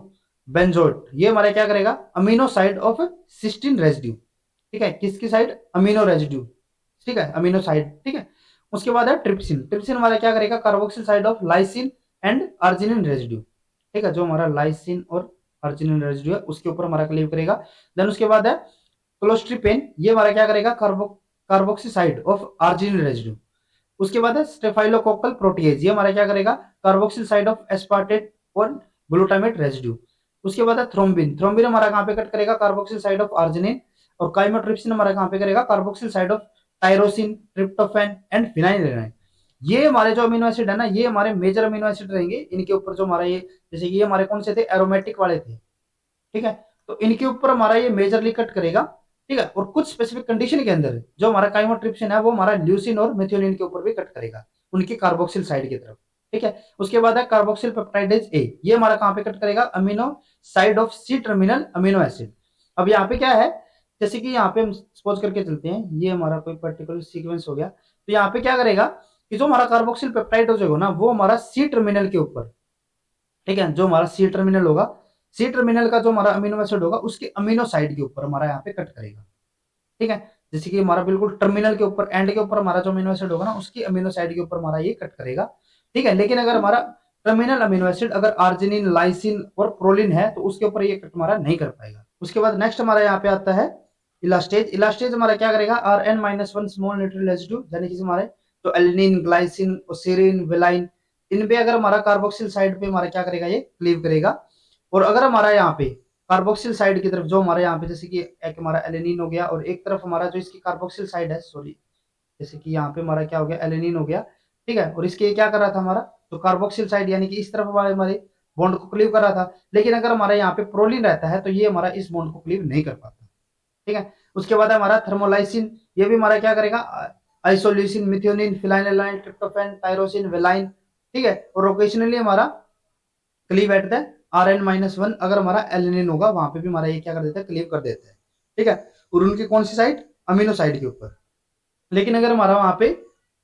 बेंजोएट, ये हमारा क्या करेगा, amino side of cysteine residue. ठीक है, किसकी साइड, अमीनो रेजिड्यू। ठीक है, अमीनो साइड। ठीक है, उसके बाद है ट्रिप्सिन, ट्रिप्सिन हमारा क्या करेगा, carboxyl side of lysine and arginine residue. ठीक है, जो हमारा लाइसिन और अर्जिनिन रेजिड्यू है उसके ऊपर हमारा क्लीव करेगा। देन उसके बाद है क्लोस्ट्रिपेन, ये हमारा क्या करेगा, कार्बोक्सिसाइड ऑफ अर्जिनिन रेजिड्यू। उसके बाद है स्टेफाइलोकोकल प्रोटीएज, ये हमारा क्या करेगा, कार्बोक्सिल साइड ऑफ एस्पार्टेट और ग्लूटामेट रेजिड्यू। उसके बाद है थ्रोम्बिन, थ्रोम्बिन हमारा कहां पे कट करेगा, कार्बोक्सिल साइड ऑफ अर्जिनिन। और काइमोट्रिप्सिन हमारा कहां पे करेगा, carboxyl side of tyrosine, tryptophan and phenylalanine. ये हमारे जो अमीनो एसिड है ना, ये हमारे मेजर अमीनो एसिड रहेंगे। इनके ऊपर जो हमारा ये, जैसे ये हमारे कौन से थे, एरोमेटिक वाले थे। ठीक है, तो इनके ऊपर हमारा ये मेजरली कट करेगा। ठीक है, और कुछ स्पेसिफिक कंडीशन के अंदर जो हमारा काइमोट्रिप्सिन है वो हमारा ल्यूसिन और मेथियोनिन के ऊपर भी कट करेगा, उनकी कार्बोक्सिल साइड की तरफ। ठीक है, उसके बाद है कार्बोक्सिल पेप्टाइडेज ए, ये हमारा कहां पे कट करेगा, amino side of C terminal amino acid. अब यहाँ पे क्या है, जैसे कि यहाँ पे हम सपोज करके चलते हैं, ये हमारा कोई पर्टिकुलर सीक्वेंस हो गया, तो यहाँ पे क्या करेगा कि जो हमारा कार्बोक्सिल पेप्टाइड हो ना, वो हमारा सी टर्मिनल के ऊपर, ठीक है, जो हमारा सी टर्मिनल होगा, सी टर्मिनल का जो हमारा अमीनो एसिड होगा उसके अमीनो साइड के ऊपर हमारा यहाँ पे कट करेगा। ठीक है, जैसे कि हमारा बिल्कुल टर्मिनल के ऊपर, एंड के ऊपर हमारा जो अमीनो एसिड होगा ना उसकी अमीनो साइड के ऊपर हमारा ये कट करेगा। ठीक है, लेकिन अगर हमारा टर्मिनल अमीनो एसिड अगर आर्जिनिन, लाइसिन और प्रोलिन है तो उसके ऊपर ये कट हमारा नहीं कर पाएगा। उसके बाद नेक्स्ट हमारा यहाँ पे आता है इलास्टेज। इलास्टेज हमारा क्या करेगा, Rn-1 स्मॉल न्यूट्रल रेजिड्यू, यानी कि हमारे जो एलिनिन, ग्लाइसिन, ओसेरिन, वेलाइन, इन पे अगर हमारा कार्बोक्सिल साइड पे हमारा क्या करेगा, ये क्लीव करेगा। और अगर हमारा यहाँ पे कार्बोक्सिल साइड की तरफ जो हमारे यहाँ पे, जैसे कि एक हमारा एलेनिन हो गया और एक तरफ हमारा जो इसकी कार्बोक्सिल साइड है, सॉरी, जैसे कि यहाँ पे हमारा क्या हो गया, एलेनिन हो गया। ठीक है, और इसके क्या कर रहा था, हमारा तो कार्बोक्सिल साइड यानी कि इस तरफ हमारे हमारे बॉन्ड को क्लीव कर रहा था। लेकिन अगर हमारे यहाँ पे प्रोलिन रहता है तो ये हमारा इस बॉन्ड को क्लीव नहीं कर पाता। ठीक है, उसके बाद हमारा थर्मोलाइसिन, ये भी हमारा क्या करेगा, isoleucine, methionine, phenylalanine, tryptophan, tyrosine, valine. ठीक है, और ओकेशनली हमारा क्लीव एट द Rn-1, अगर हमारा एलिनिन होगा वहां पे भी हमारा ये क्या कर देता है, क्लीव कर देता है। ठीक है, और उनकी कौन सी साइड, अमीनो साइड के ऊपर। लेकिन अगर हमारा वहां पे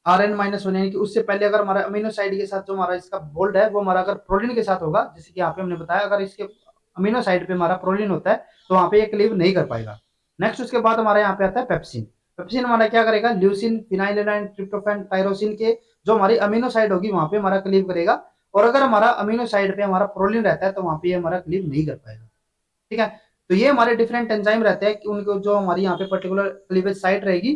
Rn-1 यानी कि उससे पहले अगर हमारा अमीनो साइड के साथ जो हमारा इसका बोल्ड है वो हमारा अगर प्रोलिन के साथ होगा, जैसे कि यहाँ पे हमने बताया, अगर इसके अमीनो साइड पे हमारा प्रोलिन होता है तो वहां पे ये क्लीव नहीं कर पाएगा। नेक्स्ट उसके बाद हमारे यहाँ पे आता है पेप्सिन। पेप्सिन हमारा क्या करेगा, ल्यूसिन, फिनाइलएलानाइन, ट्रिप्टोफैन, टायरोसिन के जो हमारी अमीनो साइड होगी वहां पे हमारा क्लीव करेगा। और अगर हमारा अमीनो साइड पे हमारा प्रोलिन रहता है तो वहां पे हमारा क्लीव नहीं कर पाएगा। ठीक है, तो ये हमारे डिफरेंट एंजाइम रहते हैं कि उनको जो हमारी यहाँ पे पर्टिकुलर क्लीवेज साइट रहेगी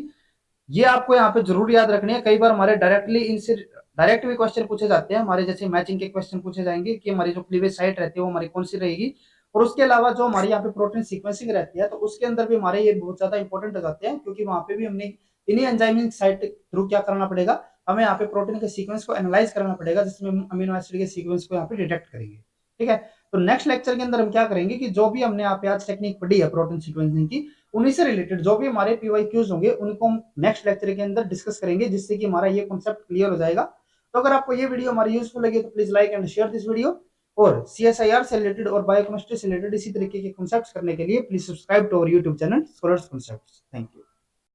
ये आपको यहाँ पे जरूर याद रखनी है। कई बार हमारे डायरेक्टली इनसे डायरेक्ट भी क्वेश्चन पूछे जाते हैं हमारे, जैसे मैचिंग के क्वेश्चन पूछे जाएंगे कि हमारी जो क्लीवेज साइट रहती है वो हमारी कौन सी रहेगी। और उसके अलावा जो हमारी यहाँ पे प्रोटीन सीक्वेंसिंग रहती है तो उसके अंदर भी हमारे ये बहुत ज्यादा इंपॉर्टेंट हो जाते हैं, क्योंकि वहां पे भी हमने इन्हीं एंजाइमिक साइट थ्रू क्या करना पड़ेगा, हमें यहाँ पे प्रोटीन के सीक्वेंस को एनालाइज करना पड़ेगा, जिसमें अमीनो एसिड के सीक्वेंस को यहाँ पे डिटेक्ट करेंगे। ठीक है, तो नेक्स्ट लेक्चर के अंदर हम क्या करेंगे कि जो भी हमने यहाँ पे आज टेक्निक पढ़ी है प्रोटीन सीक्वेंसिंग की, उन्हीं से रिलेटेड जो भी हमारे पीवाईक्यूज होंगे उनको हम नेक्स्ट लेक्चर के अंदर डिस्कस करेंगे, जिससे कि हमारा ये कॉन्सेप्ट क्लियर हो जाएगा। तो अगर आपको ये वीडियो हमारी यूजफुल लगी तो please like and share this video, और सीएसआईआर से रिलेटेड और बायोकेमिस्ट्री से रिलेटेड इसी तरीके के कॉन्सेप्ट्स करने के लिए please subscribe to our YouTube channel Scholars Concepts. Thank you.